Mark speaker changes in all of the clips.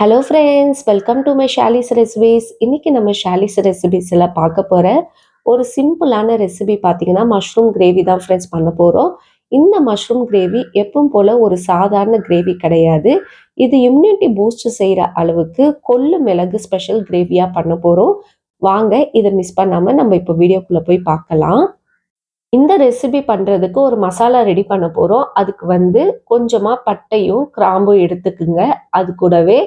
Speaker 1: Hello friends, welcome to my Shali's recipes. இன்னைக்கு நம்ம ஷாலிஸ் ரெசிபீஸில் பார்க்க போகிற ஒரு சிம்பிளான ரெசிபி பார்த்தீங்கன்னா மஷ்ரூம் கிரேவி தான் ஃப்ரெண்ட்ஸ் பண்ண போகிறோம். இந்த மஷ்ரூம் கிரேவி எப்பவும் போல் ஒரு சாதாரண கிரேவி கிடையாது. இது இம்யூனிட்டி பூஸ்ட் செய்கிற அளவுக்கு கொள்ளு மிளகு ஸ்பெஷல் கிரேவியாக பண்ண போகிறோம். வாங்க இதை மிஸ் பண்ணாமல் நம்ம இப்போ வீடியோக்குள்ளே போய் பார்க்கலாம். இந்த ரெசிபி பண்ணுறதுக்கு ஒரு மசாலா ரெடி பண்ண போகிறோம். அதுக்கு கொஞ்சமாக பட்டையும் கிராம்பும் எடுத்துக்குங்க. அது கூடவே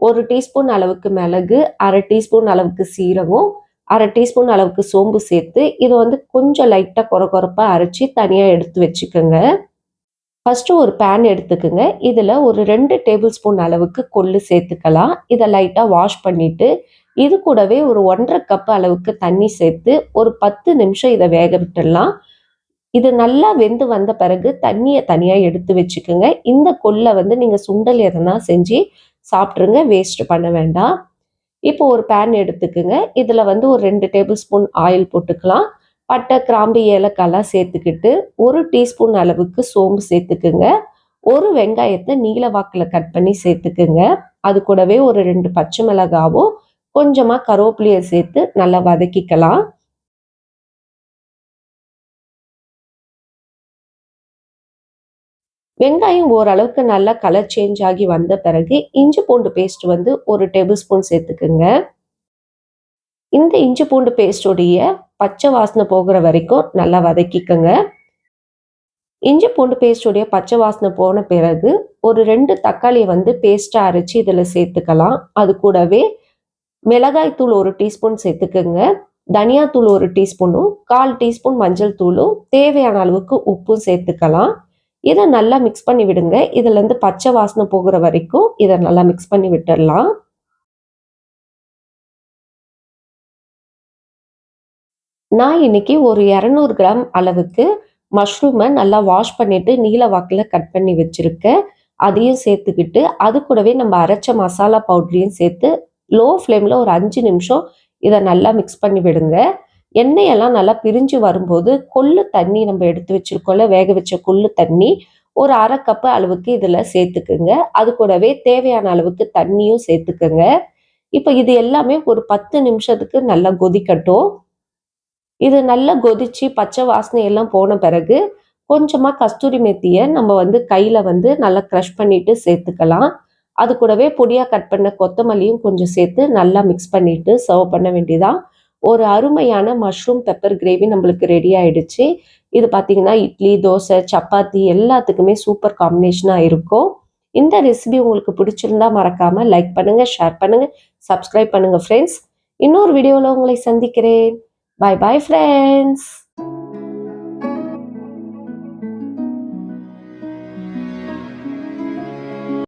Speaker 1: 1 டீஸ்பூன் அளவுக்கு மிளகு, 1/2 டீஸ்பூன் அளவுக்கு சீரகம், 1/2 டீஸ்பூன் அளவுக்கு சோம்பு சேர்த்து இதை கொஞ்சம் லைட்டாக கொரகொரப்பா அரைச்சி தனியாக எடுத்து வச்சுக்கோங்க. ஃபஸ்ட்டு ஒரு பேன் எடுத்துக்குங்க. இதில் ஒரு 2 டேபிள் ஸ்பூன் அளவுக்கு கொள்ளு சேர்த்துக்கலாம். இதை லைட்டாக வாஷ் பண்ணிவிட்டு இது கூடவே ஒரு 1/2 கப் அளவுக்கு தண்ணி சேர்த்து ஒரு 10 நிமிஷம் இதை வேக விட்டுடலாம். இது நல்லா வெந்து வந்த பிறகு தண்ணியை தனியாக எடுத்து வச்சுக்கோங்க. இந்த கொள்ளை நீங்கள் சுண்டல் எதனா செஞ்சு சாப்பிட்ருங்க, வேஸ்ட் பண்ண வேண்டாம். இப்போ ஒரு பேன் எடுத்துக்குங்க. இதில் ஒரு 2 டேபிள் ஸ்பூன் ஆயில் போட்டுக்கலாம். பட்டை, கிராம்பு, ஏலக்காய்லாம் சேர்த்துக்கிட்டு 1 டீஸ்பூன் அளவுக்கு சோம்பு சேர்த்துக்குங்க. ஒரு வெங்காயத்தை நீல வாக்கில் கட் பண்ணி சேர்த்துக்குங்க. அது கூடவே ஒரு 2 பச்சை மிளகாவும் கொஞ்சமாக கருவேப்பிலையை சேர்த்து நல்லா வதக்கிக்கலாம். வெங்காயம் ஓரளவுக்கு நல்லா கலர் சேஞ்ச் ஆகி வந்த பிறகு இஞ்சி பூண்டு பேஸ்ட் 1 டேபிள் ஸ்பூன் சேர்த்துக்குங்க. இந்த இஞ்சி பூண்டு பேஸ்டோடைய பச்சை வாசனை போகிற வரைக்கும் நல்லா வதக்கிக்கோங்க. இஞ்சி பூண்டு பேஸ்டோடைய பச்சை வாசனை போன பிறகு ஒரு 2 தக்காளியை பேஸ்ட்டாக அரைச்சி இதில் சேர்த்துக்கலாம். அது கூடவே மிளகாய் தூள் 1 டீஸ்பூன் சேர்த்துக்குங்க. தனியாத்தூள் 1 டீஸ்பூனும் 1/4 டீஸ்பூன் மஞ்சள் தூளும் தேவையான அளவுக்கு உப்பும் சேர்த்துக்கலாம். இதை நல்லா மிக்ஸ் பண்ணி விடுங்க. இதுலேருந்து பச்சை வாசனை போகிற வரைக்கும் இதை நல்லா மிக்ஸ் பண்ணி விட்டுடலாம். நான் இன்னைக்கு ஒரு 200 கிராம் அளவுக்கு மஷ்ரூமை நல்லா வாஷ் பண்ணிட்டு நீல வாக்கில் கட் பண்ணி வச்சிருக்கேன். அதையும் சேர்த்துக்கிட்டு அது கூடவே நம்ம அரைச்ச மசாலா பவுடரையும் சேர்த்து லோ ஃப்ளேமில் ஒரு 5 நிமிஷம் இதை நல்லா மிக்ஸ் பண்ணி விடுங்க. எண்ணெயெல்லாம் நல்லா பிரிஞ்சு வரும்போது கொள்ளு தண்ணி நம்ம எடுத்து வச்சிருக்கோம்ல, வேக வச்ச கொள்ளு தண்ணி ஒரு 1/2 கப்பு அளவுக்கு இதில் சேர்த்துக்குங்க. அது கூடவே தேவையான அளவுக்கு தண்ணியும் சேர்த்துக்குங்க. இப்போ இது எல்லாமே ஒரு 10 நிமிஷத்துக்கு நல்லா கொதிக்கட்டும். இது நல்லா கொதிச்சு பச்சை வாசனை எல்லாம் போன பிறகு கொஞ்சமாக கஸ்தூரி மெத்தியை நம்ம கையில் நல்லா க்ரஷ் பண்ணிட்டு சேர்த்துக்கலாம். அது கூடவே பொடியாக கட் பண்ண கொத்தமல்லியும் கொஞ்சம் சேர்த்து நல்லா மிக்ஸ் பண்ணிட்டு சர்வ் பண்ண வேண்டியதான். ஒரு அருமையான மஷ்ரூம் பெப்பர் கிரேவி நம்மளுக்கு ரெடி ஆயிடுச்சு. இது பார்த்தீங்கன்னா இட்லி, தோசை, சப்பாத்தி எல்லாத்துக்குமே சூப்பர் காம்பினேஷனாக இருக்கும். இந்த ரெசிபி உங்களுக்கு பிடிச்சிருந்தா மறக்காம லைக் பண்ணுங்க, ஷேர் பண்ணுங்க, சப்ஸ்கிரைப் பண்ணுங்க ஃப்ரெண்ட்ஸ். இன்னொரு வீடியோவில் உங்களை சந்திக்கிறேன். Bye bye friends.